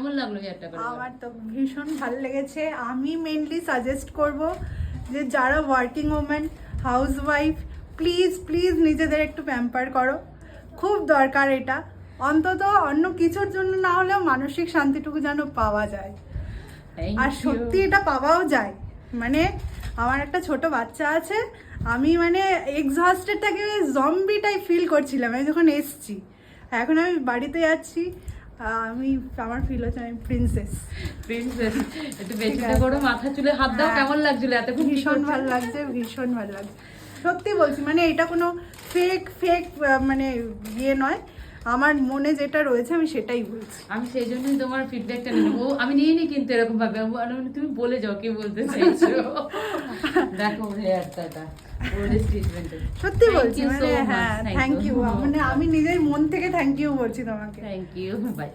কেমন লাগলো হেয়ারটা করে? আমার তো ভীষণ ভালো লেগেছে। আমি মেনলি সাজেস্ট করব যে যারা working woman, housewife, please please নিজেদের একটু প্যাম্পার করো, খুব দরকার এটা। অন্তত অন্য কিছুর জন্য না হলেও মানসিক শান্তিটুকু যেন পাওয়া যায়। আর সত্যি এটা পাওয়াও যায়। মানে আমার একটা ছোট বাচ্চা আছে, আমি মানে এক্সহস্টেড থেকে জম্বিটাই ফিল করছিলাম আমি যখন এসছি। এখন আমি বাড়িতে যাচ্ছি, আমি আমার ফিল হচ্ছে আমি প্রিন্সেস। একটু বেশিটা করো, মাথা চুলে হাত দাও। কেমন লাগছিল এতক্ষণ? ভীষণ ভালো লাগছে, ভীষণ ভালো লাগছে, সত্যি বলছি। মানে এটা কোনো ফেক ফেক মানে ইয়ে নয়, আমার মনে যেটা রয়েছে আমি সেটাই বলছি। আমি সেই জন্যই তোমার ফিডব্যাকটা নিলাম। ও আমি নিয়ে নি কিন্তু এরকম ভাবে, তুমি বলে যাও কি বলতে চাইছো। দেখো হেয়ারটা সত্যি বলছি, মানে হ্যাঁ থ্যাংক ইউ। মানে আমি নিজের মন থেকে থ্যাংক ইউ বলছি তোমাকে। Thank you, by.